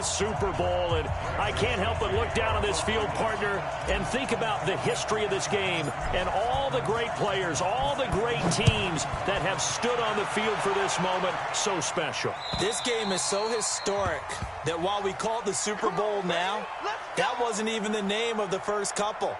Super Bowl, and I can't help but look down on this field, partner, and think about the history of this game and all the great players, all the great teams that have stood on the field for this moment. So special. This game is so historic that while we call it the Super Bowl now, that wasn't even the name of the first couple.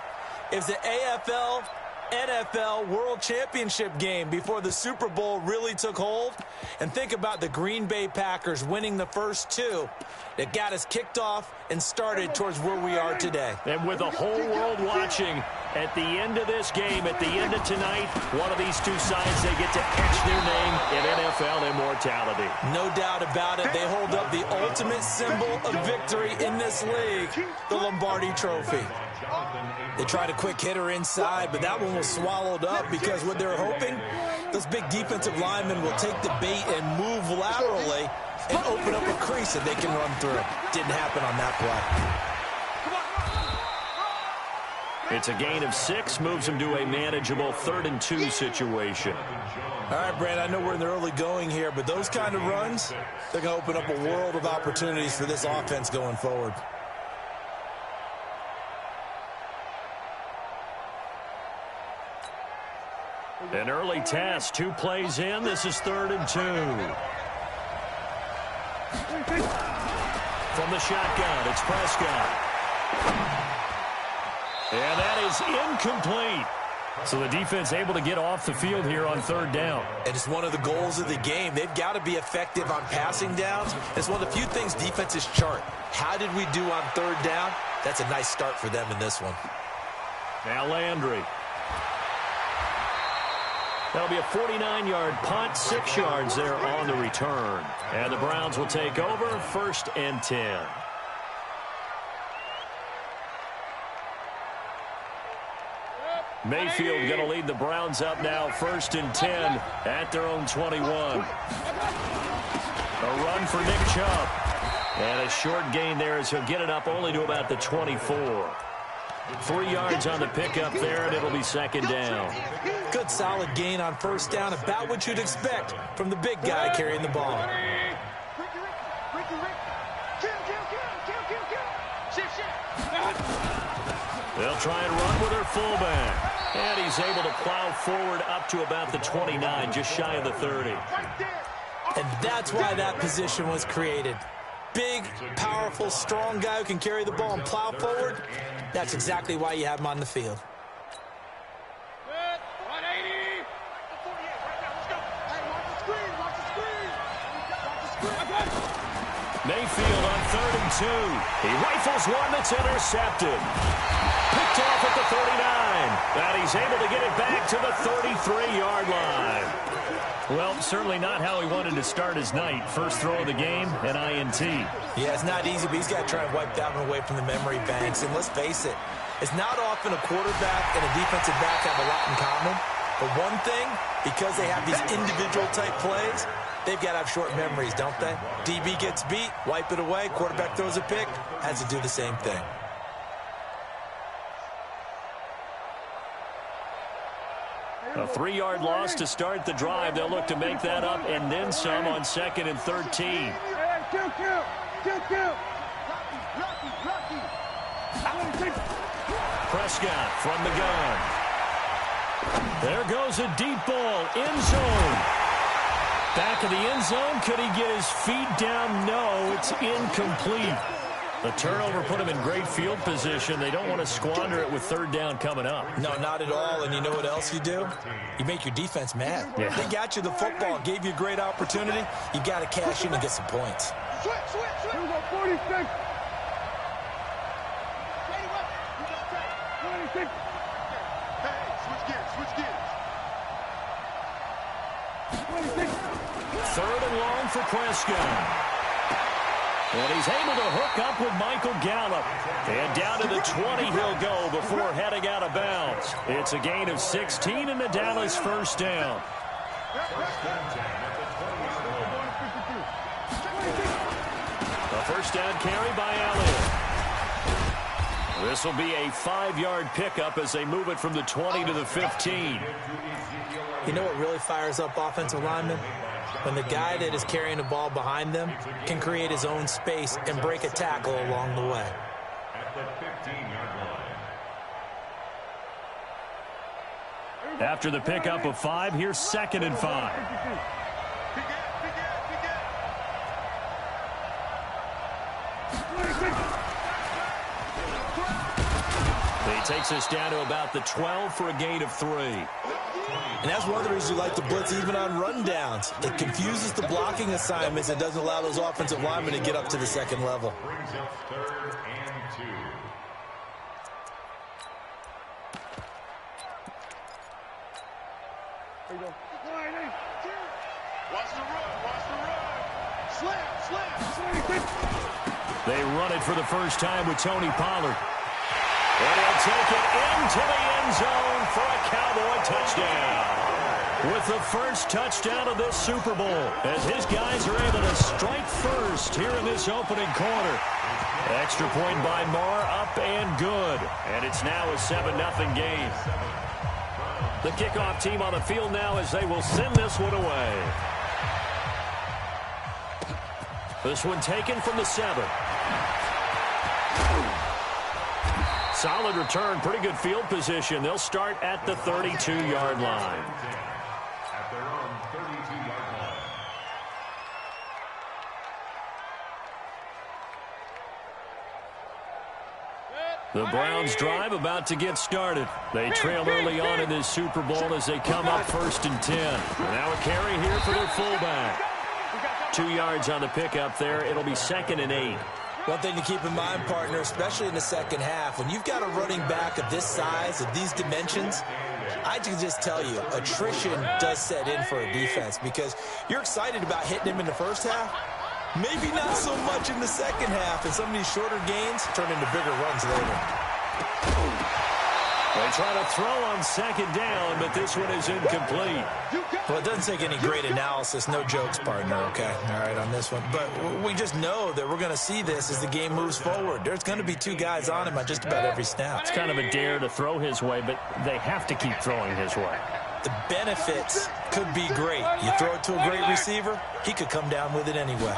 It was the AFL NFL World Championship game before the Super Bowl really took hold. And think about the Green Bay Packers winning the first two that got us kicked off and started towards where we are today. And with the whole world watching, at the end of this game, at the end of tonight, one of these two sides, they get to etch their name in NFL immortality. No doubt about it. They hold up the ultimate symbol of victory in this league, the Lombardi Trophy. They tried a quick hitter inside, but that one was swallowed up because what they're hoping, those big defensive linemen will take the bait and move laterally and open up a crease that they can run through. Didn't happen on that play. It's a gain of 6, moves them to a manageable 3rd and 2 situation. All right, Brand, I know we're in the early going here, but those kind of runs, they're going to open up a world of opportunities for this offense going forward. An early test, 2 plays in. This is 3rd and 2. From the shotgun, it's Prescott. And that is incomplete. So the defense able to get off the field here on 3rd down. And it's one of the goals of the game. They've got to be effective on passing downs. It's one of the few things defenses chart. How did we do on 3rd down? That's a nice start for them in this one. Now Landry. That'll be a 49-yard punt, 6 yards there on the return. And the Browns will take over, 1st and 10. Mayfield going to lead the Browns up now, 1st and 10 at their own 21. A run for Nick Chubb. And a short gain there as he'll get it up only to about the 24. 3 yards on the pickup there, and it'll be 2nd down. Good solid gain on 1st down, about what you'd expect from the big guy carrying the ball. They'll try and run with their fullback. And he's able to plow forward up to about the 29, just shy of the 30. And that's why that position was created. Big, powerful, strong guy who can carry the ball and plow forward. That's exactly why you have him on the field. Mayfield on 3rd and 2. He rifles one that's intercepted. Picked off at the 39. And he's able to get it back to the 33-yard line. Well, certainly not how he wanted to start his night. First throw of the game, an INT. Yeah, it's not easy, but he's got to try and wipe that one away from the memory banks. And let's face it, it's not often a quarterback and a defensive back have a lot in common. But one thing, because they have these individual type plays, they've got to have short memories, don't they? DB gets beat, wipe it away, quarterback throws a pick, has to do the same thing. A 3-yard loss to start the drive. They'll look to make that up and then some on 2nd and 13. Prescott from the gun. There goes a deep ball, end zone. Back of the end zone. Could he get his feet down? No, it's incomplete. The turnover put him in great field position. They don't want to squander it with 3rd down coming up. No, not at all. And you know what else you do? You make your defense mad. Yeah. They got you the football, gave you a great opportunity. You got to cash in and get some points. Switch. 46. 26. 3rd and long for Prescott. And he's able to hook up with Michael Gallup. And down to the 20 he'll go before heading out of bounds. It's a gain of 16 and the Dallas 1st down. A 1st down carry by Elliott. This will be a 5-yard pickup as they move it from the 20 to the 15. You know what really fires up offensive linemen? when the guy that is carrying the ball behind them can create his own space and break a tackle along the way. At the 15-yard line. After the pickup of 5, here's 2nd and 5. He takes us down to about the 12 for a gain of 3. And that's one of the reasons you like to blitz even on rundowns. It confuses the blocking assignments and doesn't allow those offensive linemen to get up to the second level. Brings up 3rd and 2. There you go. Watch the run. Watch the run. Slam. They run it for the first time with Tony Pollard. And he'll take it into the end zone for a Cowboy touchdown. With the first touchdown of this Super Bowl, as his guys are able to strike first here in this opening quarter. Extra point by Marr, up and good. And it's now a 7-0 game. The kickoff team on the field now as they will send this one away. This one taken from the 7. Solid return, pretty good field position. They'll start at the 32-yard line. At their own 32-yard line. The Browns drive about to get started. They trail early on in this Super Bowl as they come up 1st and 10. Now a carry here for their fullback. 2 yards on the pickup there. It'll be 2nd and 8. One thing to keep in mind, partner, especially in the second half, when you've got a running back of this size, of these dimensions, I can just tell you, attrition does set in for a defense because you're excited about hitting him in the first half. Maybe not so much in the second half, and some of these shorter gains turn into bigger runs later. They try to throw on 2nd down, but this one is incomplete. Well, it doesn't take any great analysis. No jokes, partner, okay? All right, on this one. But we just know that we're going to see this as the game moves forward. There's going to be 2 guys on him on just about every snap. It's kind of a dare to throw his way, but they have to keep throwing his way. The benefits could be great. You throw it to a great receiver, he could come down with it anyway.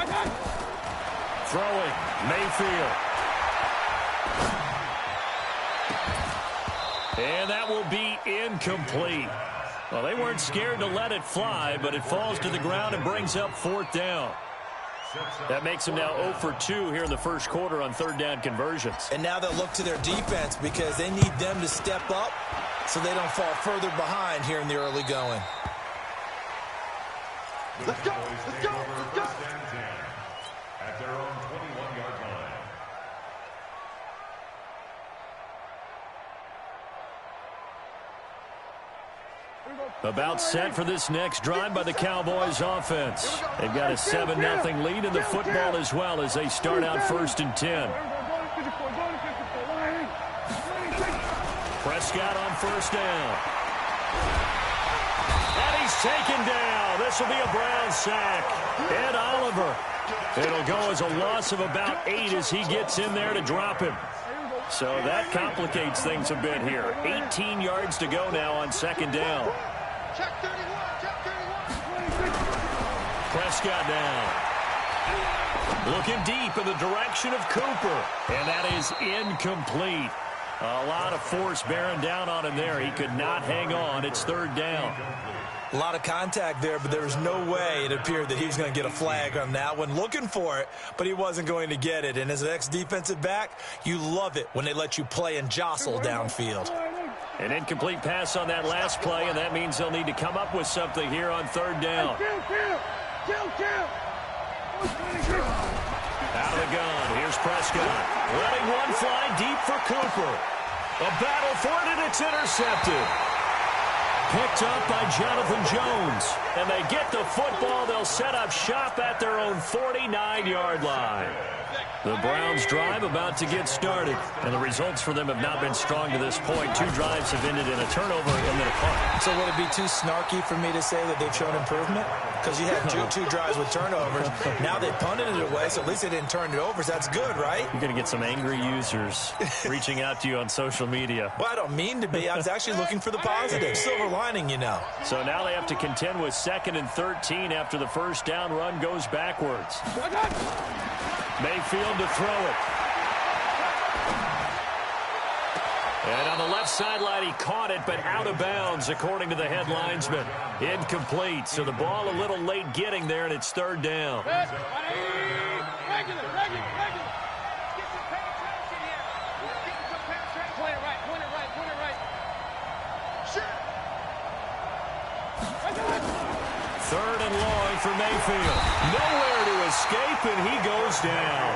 Throwing, Mayfield. And that will be incomplete. Well, they weren't scared to let it fly, but it falls to the ground and brings up 4th down. That makes them now 0 for 2 here in the first quarter on 3rd down conversions. And now they'll look to their defense because they need them to step up so they don't fall further behind here in the early going. Let's go. Let's go. Let's go. At their own 21-yard line. About set for this next drive by the Cowboys offense. They've got a 7-0 lead in the football as well as they start out 1st and 10. Prescott on 1st down. And he's taken down. This will be a Brown sack. Ed Oliver. It'll go as a loss of about 8 as he gets in there to drop him. So that complicates things a bit here. 18 yards to go now on 2nd down. Check 31. Check 31. Prescott down. Looking deep in the direction of Cooper. And that is incomplete. A lot of force bearing down on him there. He could not hang on. It's 3rd down. A lot of contact there, but there was no way it appeared that he was going to get a flag on that one. Looking for it, but he wasn't going to get it. And as an ex-defensive back, you love it when they let you play and jostle downfield. An incomplete pass on that last play, and that means they'll need to come up with something here on 3rd down. Out of the gun, here's Prescott. Letting one fly deep for Cooper. A battle for it, and it's intercepted. Picked up by Jonathan Jones. And they get the football. They'll set up shop at their own 49-yard line. The Browns drive about to get started, and the results for them have not been strong to this point. 2 drives have ended in a turnover and then a punt. So would it be too snarky for me to say that they've shown improvement? Because you had two drives with turnovers. Now they punted it away, so at least they didn't turn it over, so that's good, right? You're going to get some angry users reaching out to you on social media. Well, I don't mean to be. I was actually looking for the positive. Silver lining, you know. So now they have to contend with 2nd and 13 after the first down run goes backwards. Mayfield to throw it. And on the left sideline, he caught it, but out of bounds, according to the head linesman. Incomplete, so the ball a little late getting there, and it's 3rd down. Regular. Get some penetration here. Get some penetration. Point it right. Sure. 3rd and long for Mayfield. Nowhere to escape, and he goes down.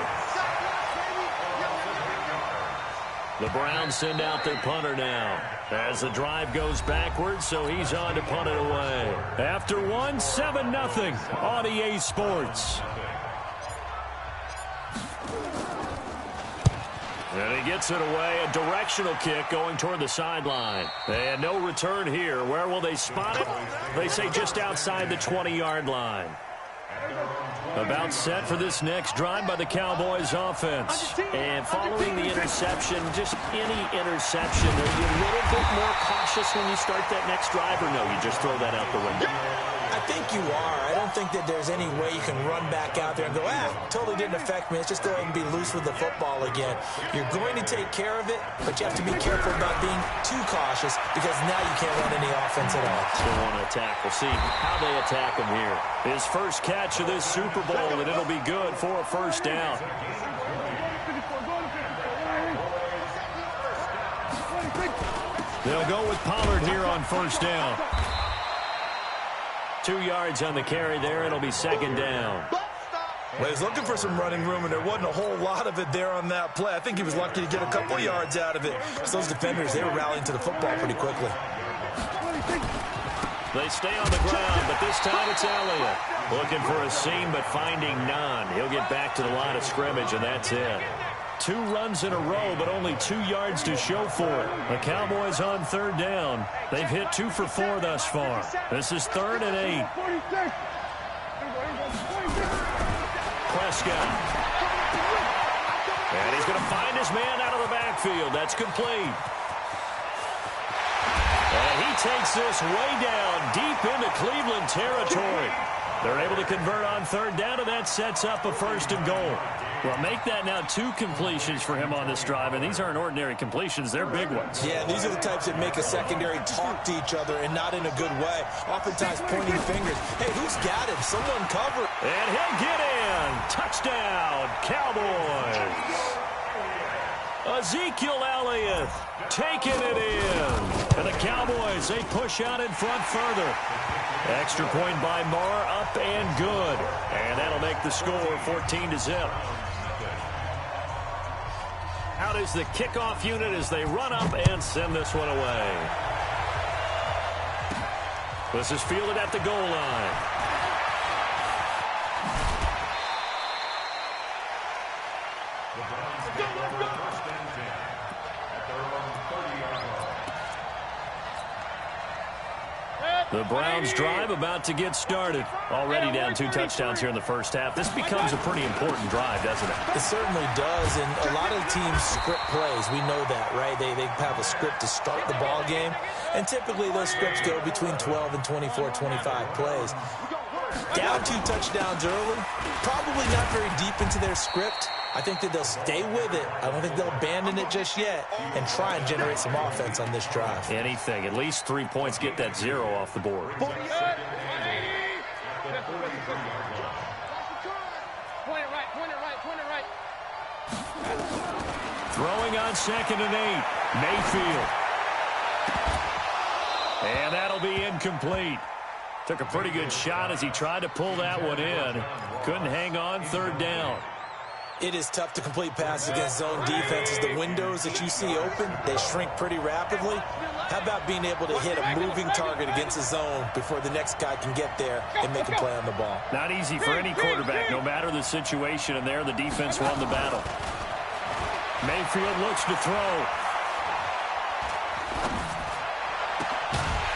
The Browns send out their punter now as the drive goes backwards, so he's on to punt it away. After 1, 7-0 on EA Sports. And he gets it away, a directional kick going toward the sideline. And no return here. Where will they spot it? They say just outside the 20-yard line. About set for this next drive by the Cowboys offense. And following the interception, just any interception, are you a little bit more cautious when you start that next drive, or no, you just throw that out the window? I think you are. I don't think that there's any way you can run back out there and go, totally didn't affect me. Let's just go ahead and be loose with the football again. You're going to take care of it, but you have to be careful about being too cautious because now you can't run any offense at all. Still want to attack. We'll see how they attack him here. His first catch of this Super Bowl, and it'll be good for a 1st down. They'll go with Pollard here on 1st down. 2 yards on the carry there. It'll be 2nd down. Well, he's looking for some running room, and there wasn't a whole lot of it there on that play. I think he was lucky to get a couple of yards out of it. So those defenders, they were rallying to the football pretty quickly. They stay on the ground, but this time it's Elliott. Looking for a seam, but finding none. He'll get back to the line of scrimmage, and that's it. 2 runs in a row, but only 2 yards to show for it. The Cowboys on 3rd down. They've hit 2 for 4 thus far. This is 3rd and 8. Prescott. And he's going to find his man out of the backfield. That's complete. And he takes this way down, deep into Cleveland territory. They're able to convert on 3rd down, and that sets up a 1st and goal. Well, make that now 2 completions for him on this drive, and these aren't ordinary completions. They're big ones. Yeah, these are the types that make a secondary talk to each other and not in a good way. Oftentimes pointing fingers. Hey, who's got him? Someone cover. And he'll get in. Touchdown, Cowboys. Ezekiel Elliott taking it in. And the Cowboys, they push out in front further. Extra point by Marr, up and good. And that'll make the score 14-0. Out is the kickoff unit as they run up and send this one away. This is fielded at the goal line. The Browns drive about to get started. Already down 2 touchdowns here in the first half. This becomes a pretty important drive, doesn't it? It certainly does, and a lot of teams script plays. We know that, right? They have a script to start the ball game, and typically those scripts go between 12 and 24, 25 plays. Down 2 touchdowns early, probably not very deep into their script. I think that they'll stay with it. I don't think they'll abandon it just yet and try and generate some offense on this drive. Anything. At least 3 points. Get that 0 off the board. Point it right. Throwing on 2nd and 8. Mayfield. And that'll be incomplete. Took a pretty good shot as he tried to pull that one in. Couldn't hang on 3rd down. It is tough to complete passes against zone defenses. The windows that you see open, they shrink pretty rapidly. How about being able to hit a moving target against a zone before the next guy can get there and make a play on the ball? Not easy for any quarterback, no matter the situation, and there the defense won the battle. Mayfield looks to throw.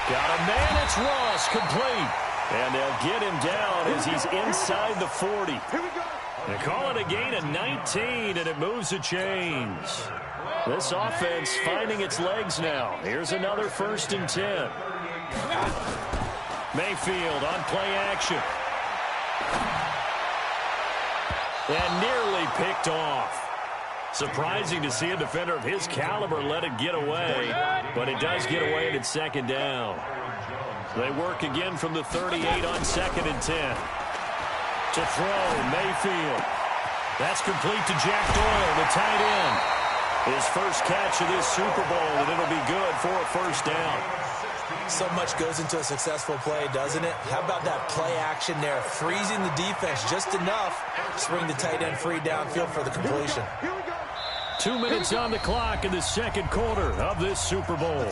Got a man, it's Ross, complete. And they'll get him down as he's inside the 40. They call it a gain of 19, and it moves the chains. This offense finding its legs now. Here's another 1st and 10. Mayfield on play action. And nearly picked off. Surprising to see a defender of his caliber let it get away, but it does get away and it's 2nd down. They work again from the 38 on 2nd and 10. To throw, Mayfield. That's complete to Jack Doyle, the tight end. His first catch of this Super Bowl, and it'll be good for a 1st down. So much goes into a successful play, doesn't it? How about that play action there, freezing the defense just enough to bring the tight end free downfield for the completion. 2 minutes on the clock in the 2nd quarter of this Super Bowl.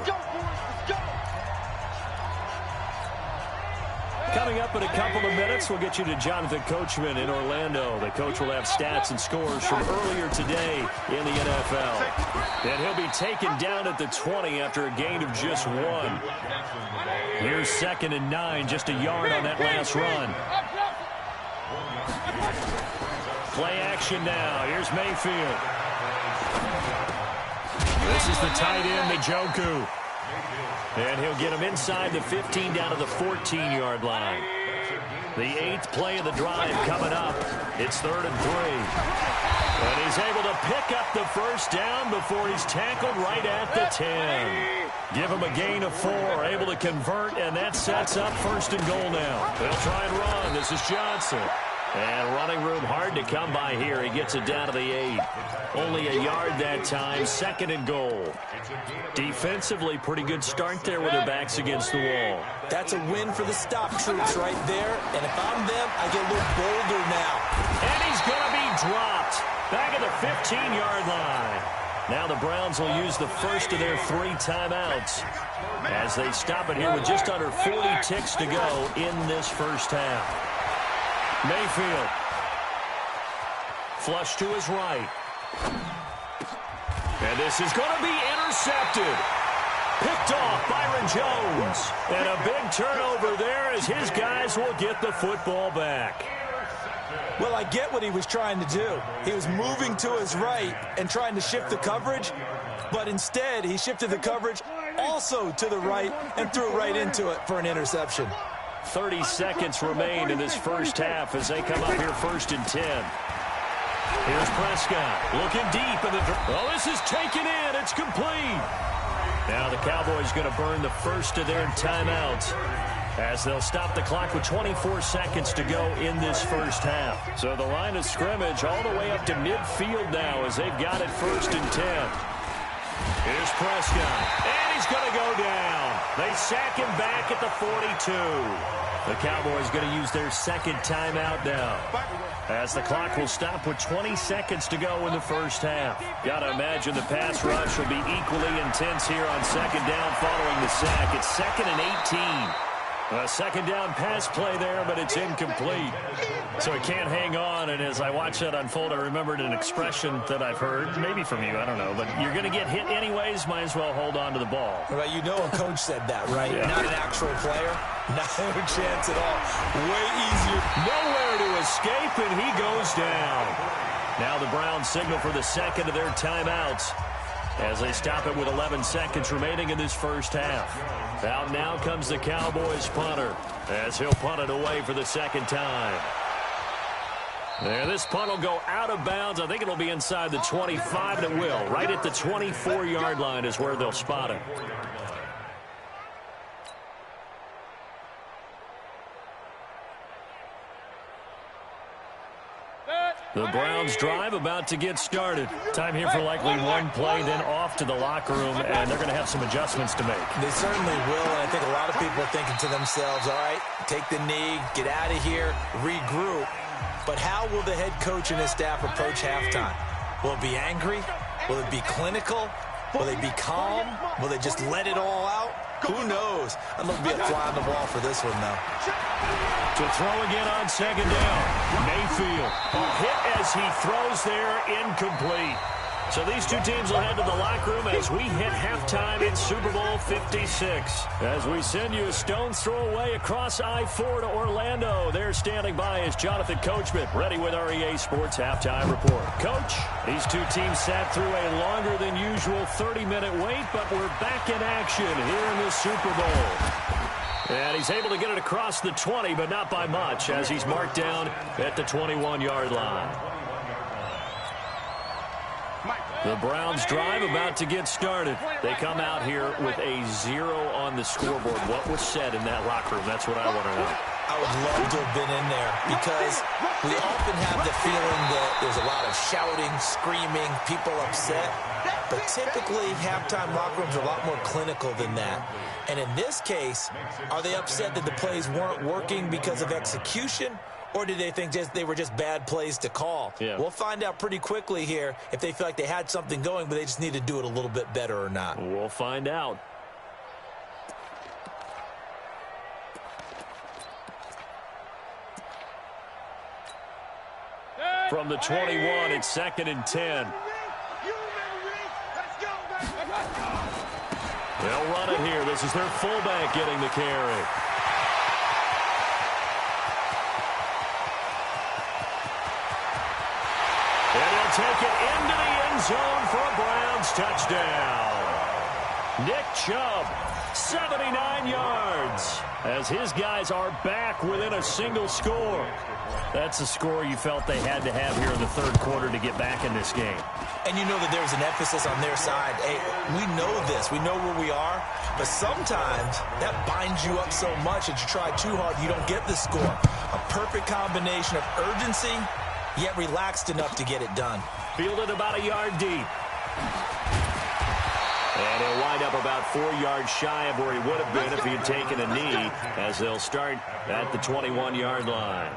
Coming up in a couple of minutes, we'll get you to Jonathan Coachman in Orlando. The coach will have stats and scores from earlier today in the NFL. And he'll be taken down at the 20 after a gain of just 1. Here's 2nd and 9, just a yard on that last run. Play action now. Here's Mayfield. This is the tight end, Njoku. And he'll get him inside the 15 down to the 14-yard line. The 8th play of the drive coming up. It's 3rd and 3. And he's able to pick up the 1st down before he's tackled right at the 10. Give him a gain of 4, able to convert, and that sets up 1st and goal now. They'll try and run. This is Johnson. And running room hard to come by here. He gets it down to the 8. Only a yard that time. 2nd and goal. Defensively, pretty good start there with their backs against the wall. That's a win for the stop troops right there. And if I'm them, I get a little bolder now. And he's going to be dropped. Back at the 15-yard line. Now the Browns will use the first of their 3 timeouts as they stop it here with just under 40 ticks to go in this first half. Mayfield. Flush to his right. And this is going to be intercepted. Picked off Byron Jones. And a big turnover there as his guys will get the football back. Well, I get what he was trying to do. He was moving to his right and trying to shift the coverage, but instead he shifted the coverage also to the right and threw right into it for an interception. 30 seconds remain in this first half as they come up here 1st and 10. Here's Prescott looking deep. Oh, this is taken in. It's complete. Now the Cowboys going to burn the first of their timeouts as they'll stop the clock with 24 seconds to go in this first half. So the line of scrimmage all the way up to midfield now as they've got it 1st and 10. Here's Prescott, and he's going to go down. They sack him back at the 42. The Cowboys going to use their 2nd timeout now as the clock will stop with 20 seconds to go in the first half. Got to imagine the pass rush will be equally intense here on 2nd down following the sack. It's 2nd and 18. A 2nd down pass play there, but it's incomplete. So he can't hang on, and as I watch that unfold, I remembered an expression that I've heard, maybe from you, I don't know, but you're going to get hit anyways, might as well hold on to the ball. Well, you know a coach said that, right? Yeah. Not an actual player. No chance at all. Way easier. Nowhere to escape, and he goes down. Now the Browns signal for the 2nd of their timeouts as they stop it with 11 seconds remaining in this first half. Out now comes the Cowboys punter as he'll punt it away for the 2nd time. There, this punt will go out of bounds. I think it'll be inside the 25, and it will. Right at the 24-yard line is where they'll spot it. The Browns drive about to get started. Time here for likely one play, then off to the locker room, and they're going to have some adjustments to make. They certainly will, and I think a lot of people are thinking to themselves, all right, take the knee, get out of here, regroup. But how will the head coach and his staff approach halftime? Will it be angry? Will it be clinical? Will they be calm? Will they just let it all out? Who knows? I'd love to be a fly on the wall for this one, though. To throw again on second down. Mayfield. A hit as he throws there, incomplete. So these two teams will head to the locker room as we hit halftime in Super Bowl 56. As we send you a stone's throw away across I-4 to Orlando. There standing by is Jonathan Coachman, ready with our EA Sports Halftime Report. Coach, these two teams sat through a longer than usual 30-minute wait, but we're back in action here in the Super Bowl. And he's able to get it across the 20, but not by much, as he's marked down at the 21-yard line. The Browns drive about to get started. They come out here with a 0 on the scoreboard. What was said in that locker room? That's what I want to know. I would love to have been in there because we often have the feeling that there's a lot of shouting, screaming, people upset. But typically, halftime locker rooms are a lot more clinical than that. And in this case, are they upset that the plays weren't working because of execution? Or did they think they were just bad plays to call? Yeah. We'll find out pretty quickly here if they feel like they had something going, but they just need to do it a little bit better or not. We'll find out. From the 21, it's 2nd and 10. They'll run it here. This is their fullback getting the carry. And he'll take it into the end zone for a Browns touchdown. Nick Chubb, 79 yards, as his guys are back within a single score. That's a score you felt they had to have here in the third quarter to get back in this game. And you know that there's an emphasis on their side. Hey, we know this. We know where we are. But sometimes that binds you up so much that you try too hard, you don't get the score. A perfect combination of urgency, yet relaxed enough to get it done. Fielded about a yard deep. And he'll wind up about 4 yards shy of where he would have been if he had taken a knee, as they'll start at the 21-yard line.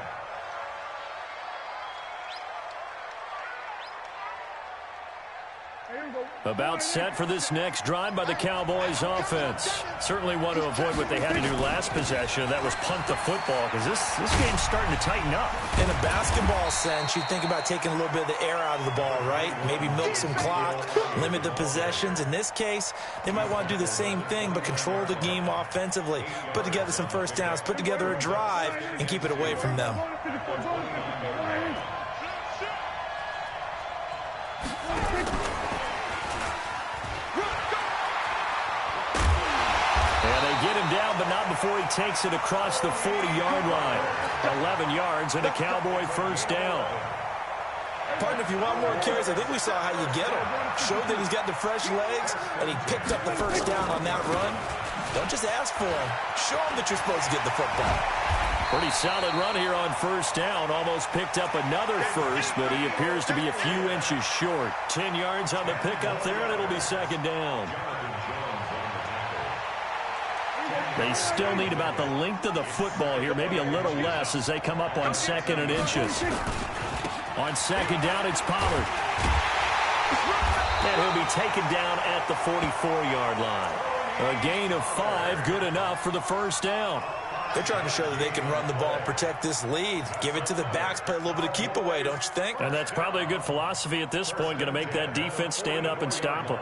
About set for this next drive by the Cowboys offense. Certainly want to avoid what they had to do last possession. That was punt the football, because this game's starting to tighten up. In a basketball sense, you think about taking a little bit of the air out of the ball, right? Maybe milk some clock, limit the possessions. In this case, they might want to do the same thing, but control the game offensively. Put together some first downs, put together a drive, and keep it away from them. Get him down, but not before he takes it across the 40-yard line. 11 yards and a Cowboy first down. Partner, if you want more carries, I think we saw how you get him. Showed that he's got the fresh legs, and he picked up the first down on that run. Don't just ask for him. Show him that you're supposed to get the football. Pretty solid run here on first down. Almost picked up another first, but he appears to be a few inches short. 10 yards on the pickup there, and it'll be second down. They still need about the length of the football here, maybe a little less as they come up on 2nd and inches. On second down, it's Pollard. And he'll be taken down at the 44-yard line. A gain of 5, good enough for the first down. They're trying to show that they can run the ball and protect this lead. Give it to the backs, play a little bit of keep away, don't you think? And that's probably a good philosophy at this point, going to make that defense stand up and stop them.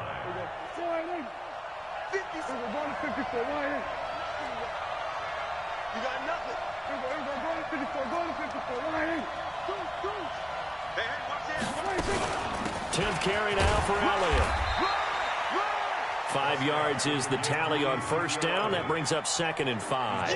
You got nothing. 10th carry now for Elliott. 5 yards is the tally on first down. That brings up 2nd and 5.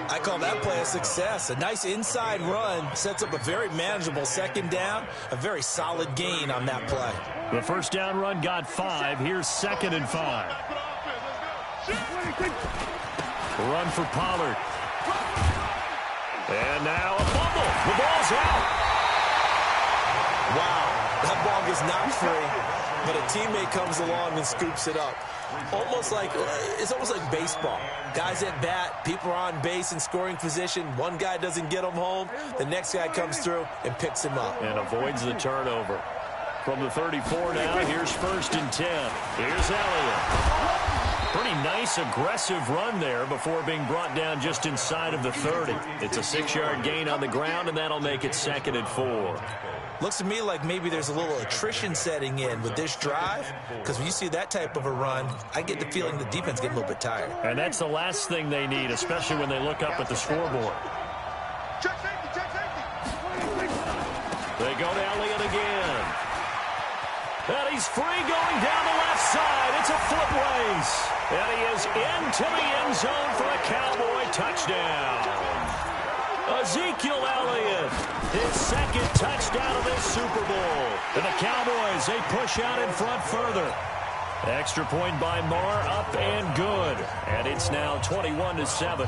I call that play a success. A nice inside run sets up a very manageable second down. A very solid gain on that play. The first down run got 5. Here's 2nd and 5. Run for Pollard. And now a fumble. The ball's out. Wow, that ball gets knocked free. but a teammate comes along and scoops it up. It's almost like baseball. Guys at bat, people are on base in scoring position. One guy doesn't get him home. The next guy comes through and picks him up. And avoids the turnover. From the 34 now, here's 1st and 10. Here's Elliott. Pretty nice, aggressive run there before being brought down just inside of the 30. It's a 6-yard gain on the ground, and that'll make it 2nd and 4. Looks to me like maybe there's a little attrition setting in with this drive, because when you see that type of a run, I get the feeling the defense getting a little bit tired. And that's the last thing they need, especially when they look up at the scoreboard. Check safety, check safety. They go to Elliott again. And he's free going down the left side. It's a foot race. And he is into the end zone for a Cowboy touchdown. Ezekiel Elliott, his 2nd touchdown of this Super Bowl. And the Cowboys, they push out in front further. Extra point by Marr, up and good. And it's now 21-7.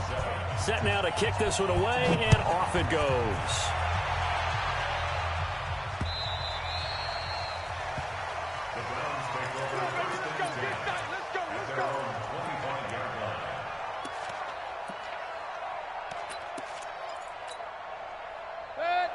Set now to kick this one away, and off it goes.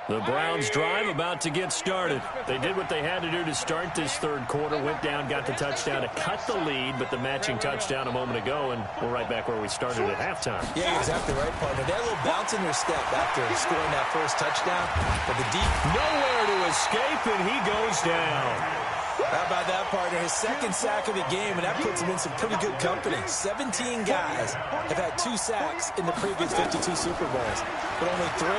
The Browns drive about to get started. They did what they had to do to start this 3rd quarter. Went down, got the touchdown to cut the lead, but the matching touchdown a moment ago, and we're right back where we started at halftime. Yeah, you're exactly right, partner. They had a little bounce in their step after scoring that first touchdown. But the deep, nowhere to escape, and he goes down. How about that, partner? His 2nd sack of the game, and that puts him in some pretty good company. 17 guys have had 2 sacks in the previous 52 Super Bowls, but only 3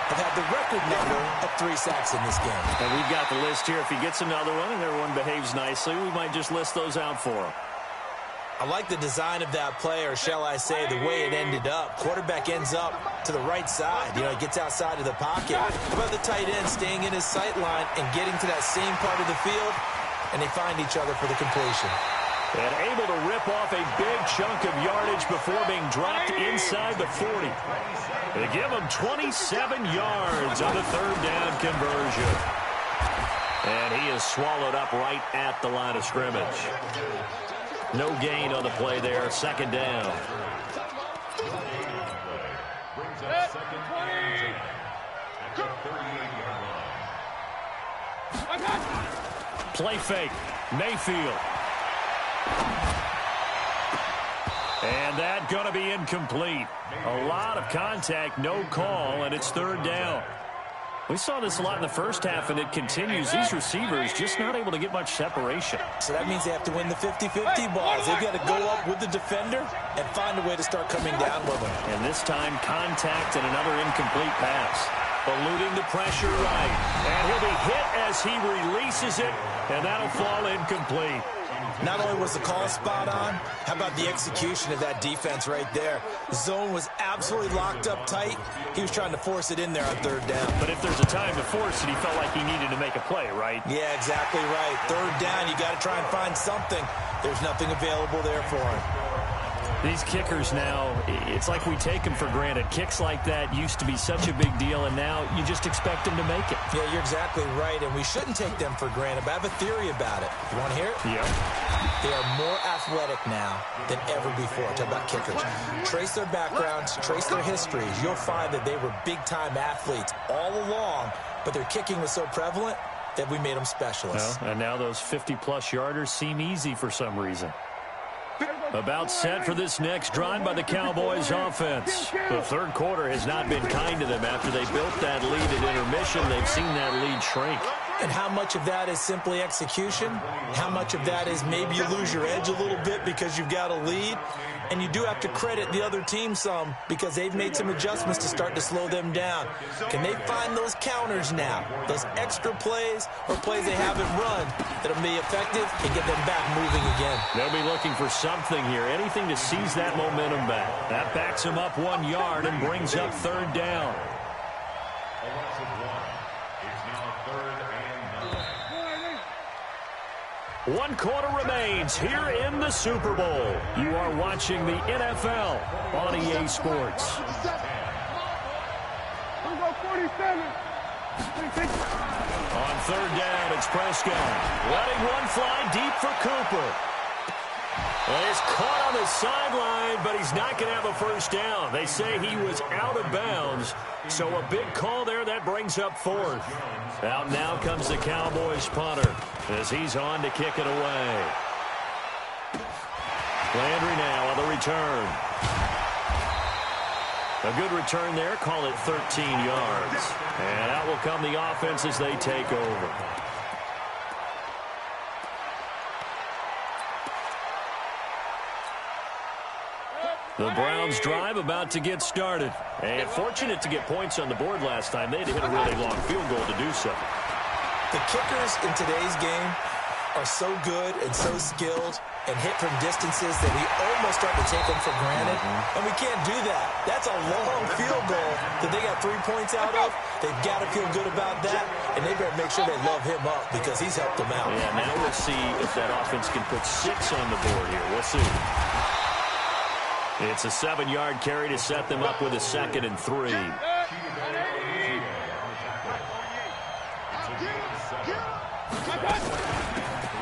have had the record number of 3 sacks in this game. And we've got the list here. If he gets another one and everyone behaves nicely, we might just list those out for him. I like the design of that play, or shall I say the way it ended up. Quarterback ends up to the right side. You know, he gets outside of the pocket. How about the tight end staying in his sight line and getting to that same part of the field, and they find each other for the completion. And able to rip off a big chunk of yardage before being dropped inside the 40. They give him 27 yards on the 3rd down conversion. And he is swallowed up right at the line of scrimmage. No gain on the play there. 2nd down. Play fake. Mayfield. And that going to be incomplete. A lot of contact, no call, and it's 3rd down. We saw this a lot in the first half, and it continues. These receivers just not able to get much separation. So that means they have to win the 50-50 balls. They've got to go up with the defender and find a way to start coming down with them. And this time, contact and another incomplete pass. Eluding the pressure right. And he'll be hit as he releases it, and that'll fall incomplete. Not only was the call spot on, how about the execution of that defense right there? The zone was absolutely locked up tight. He was trying to force it in there on 3rd down. But if there's a time to force it, he felt like he needed to make a play, right? Yeah, exactly right. 3rd down, you got to try and find something. There's nothing available there for him. These kickers now, it's like we take them for granted. Kicks like that used to be such a big deal, and now you just expect them to make it. Yeah, you're exactly right, and we shouldn't take them for granted, but I have a theory about it. You want to hear it? Yeah. They are more athletic now than ever before. Talk about kickers. Trace their backgrounds, trace their histories. You'll find that they were big-time athletes all along, but their kicking was so prevalent that we made them specialists. Well, and now those 50-plus yarders seem easy for some reason. About set for this next drive by the Cowboys offense. The 3rd quarter has not been kind to them. After they built that lead at intermission, they've seen that lead shrink. And how much of that is simply execution? How much of that is maybe you lose your edge a little bit because you've got a lead? And you do have to credit the other team some because they've made some adjustments to start to slow them down. Can they find those counters now, those extra plays or plays they haven't run that'll be effective and get them back moving again? They'll be looking for something here, anything to seize that momentum back. That backs them up 1 yard and brings up 3rd down. One quarter remains here in the Super Bowl. You are watching the NFL on EA Sports. On third down, it's Prescott. Letting one fly deep for Cooper. Well, he's caught on the sideline, but he's not going to have a first down. They say he was out of bounds, so a big call there. That brings up fourth. Out now comes the Cowboys punter as he's on to kick it away. Landry now on the return. A good return there. Call it 13 yards. And out will come the offense as they take over. The Browns drive about to get started. And fortunate to get points on the board last time. They had to hit a really long field goal to do so. The kickers in today's game are so good and so skilled and hit from distances that we almost start to take them for granted. And we can't do that. That's a long field goal that they got 3 points out of. They've got to feel good about that, and they better make sure they love him up because he's helped them out. Yeah, now we'll see if that offense can put 6 on the board here. We'll see. It's a 7-yard carry to set them up with a 2nd and 3.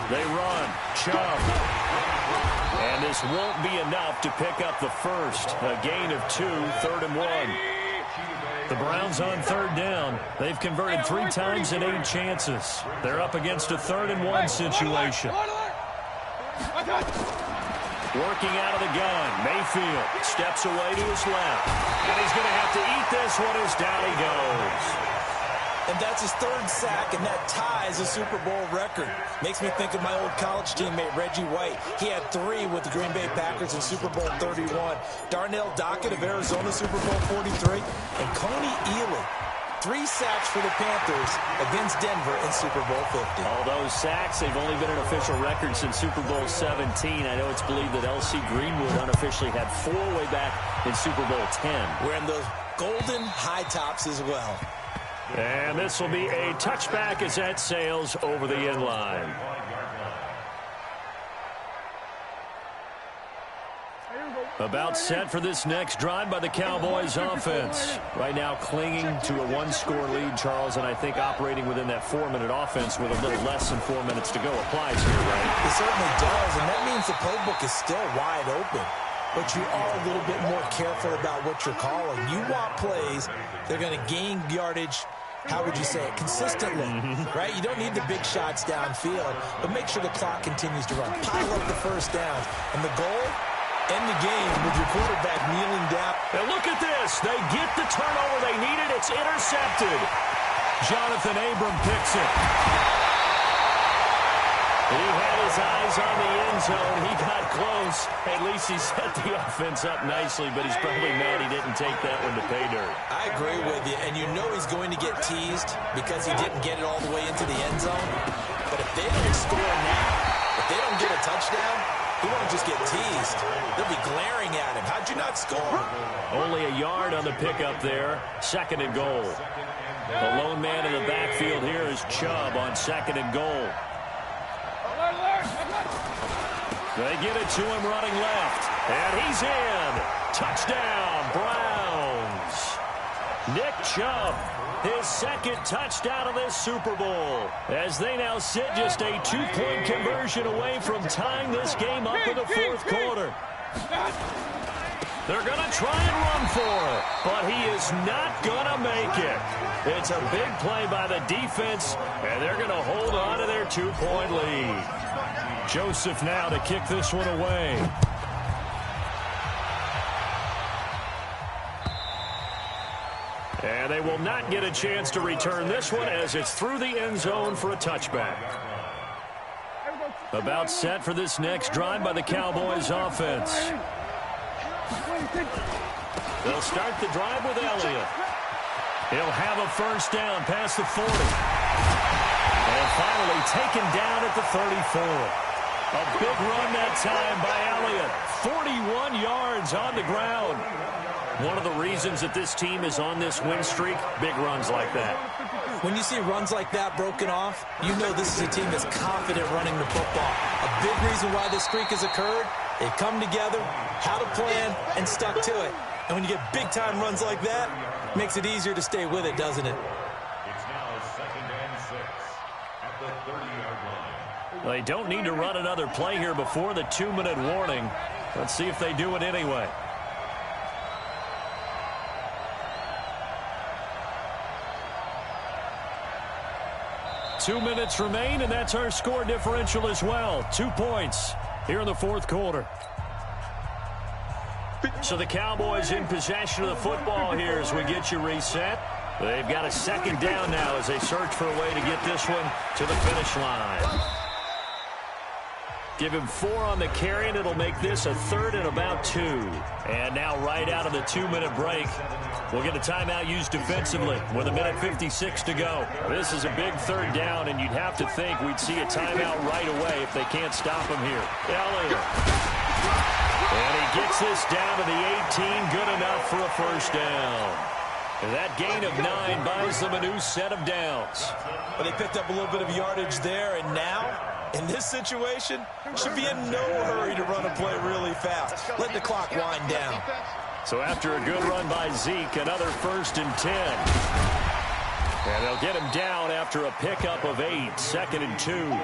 They run. Chubb. And this won't be enough to pick up the first. A gain of 2, 3rd and 1. The Browns on third down. They've converted 3 times in 8 chances. They're up against a 3rd and 1 situation. Working out of the gun. Mayfield steps away to his left. And he's going to have to eat this one as down he goes. And that's his 3rd sack, and that ties a Super Bowl record. Makes me think of my old college teammate, Reggie White. He had 3 with the Green Bay Packers in Super Bowl 31. Darnell Dockett of Arizona, Super Bowl 43. And Coney Ealy, 3 sacks for the Panthers against Denver in Super Bowl 50. All those sacks, they've only been an official record since Super Bowl 17. I know it's believed that L.C. Greenwood unofficially had 4 way back in Super Bowl 10. Wearing those golden high tops as well. And this will be a touchback as that sails over the end line. About set for this next drive by the Cowboys offense. Right now clinging to a 1-score lead, Charles, and I think operating within that 4-minute offense with a little less than 4 minutes to go applies here, right? It certainly does, and that means the playbook is still wide open. But you are a little bit more careful about what you're calling. You want plays that are going to gain yardage, how would you say it, consistently, right? You don't need the big shots downfield, but make sure the clock continues to run. Pile up the first downs. And the goal, end the game with your quarterback kneeling down. And look at this. They get the turnover they needed. It's intercepted. Jonathan Abram picks it. He had his eyes on the end zone. He got close. At least he set the offense up nicely, but he's probably mad he didn't take that one to pay dirt. I agree with you, and you know he's going to get teased because he didn't get it all the way into the end zone. But if they don't score now, if they don't get a touchdown, he won't just get teased. They'll be glaring at him. How'd you not score? Only a yard on the pickup there. 2nd and goal. The lone man in the backfield here is Chubb on 2nd and goal. They get it to him running left. And he's in. Touchdown, Browns. Nick Chubb, his 2nd touchdown of this Super Bowl. As they now sit just a 2-point conversion away from tying this game up in the 4th quarter. They're going to try and run for it, but he is not going to make it. It's a big play by the defense, and they're going to hold on to their 2-point lead. Joseph now to kick this one away. And they will not get a chance to return this one as it's through the end zone for a touchback. About set for this next drive by the Cowboys offense. They'll start the drive with Elliott. He'll have a first down past the 40. And finally taken down at the 34. A big run that time by Elliott. 41 yards on the ground. One of the reasons that this team is on this win streak, big runs like that. When you see runs like that broken off, you know this is a team that's confident running the football. A big reason why this streak has occurred, they've come together, had a plan, and stuck to it. And when you get big-time runs like that, it makes it easier to stay with it, doesn't it? They don't need to run another play here before the 2-minute warning. Let's see if they do it anyway. Two minutes remain, and that's our score differential as well. 2 points here in the fourth quarter. So the Cowboys in possession of the football here as we get you reset. They've got a second down now as they search for a way to get this one to the finish line. Give him 4 on the carry, and it'll make this a 3rd and about 2. And now right out of the 2-minute break, we'll get a timeout used defensively with 1:56 to go. This is a big 3rd down, and you'd have to think we'd see a timeout right away if they can't stop him here. Elliott. And he gets this down to the 18, good enough for a first down. And that gain of 9 buys them a new set of downs. But they picked up a little bit of yardage there, and now, in this situation, should be in no hurry to run a play really fast. Let the clock wind down. So after a good run by Zeke, another 1st and 10. And they'll get him down after a pickup of 8, 2nd and 2.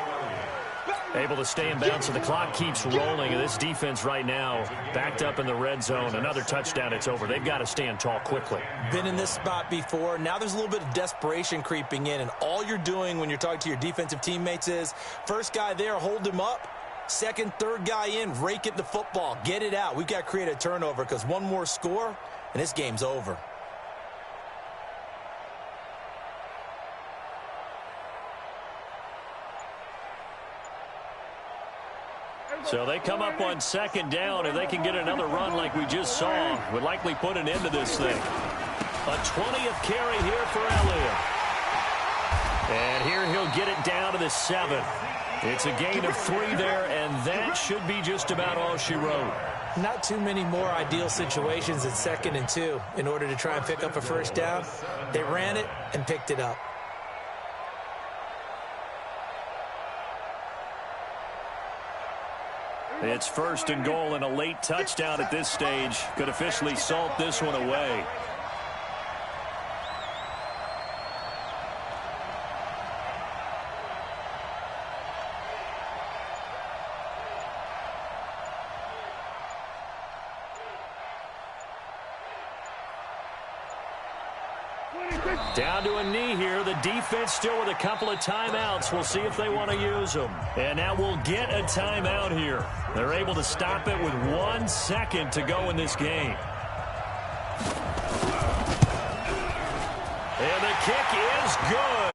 Able to stay in bounds, so the clock keeps rolling. And this defense right now backed up in the red zone. Another touchdown, it's over. They've got to stand tall quickly. Been in this spot before. Now there's a little bit of desperation creeping in. And all you're doing when you're talking to your defensive teammates is, first guy there, hold him up. Second, third guy in, rake it the football. Get it out. We've got to create a turnover because one more score, and this game's over. So they come up on 2nd down. If they can get another run like we just saw, would likely put an end to this thing. A 20th carry here for Elliott. And here he'll get it down to the 7. It's a gain of 3 there, and that should be just about all she wrote. Not too many more ideal situations in 2nd and 2 in order to try and pick up a first down. They ran it and picked it up. It's 1st and goal, and a late touchdown at this stage could officially salt this one away. Down to a knee here. The defense still with a couple of timeouts. We'll see if they want to use them. And now we'll get a timeout here. They're able to stop it with 1 second to go in this game. And the kick is good.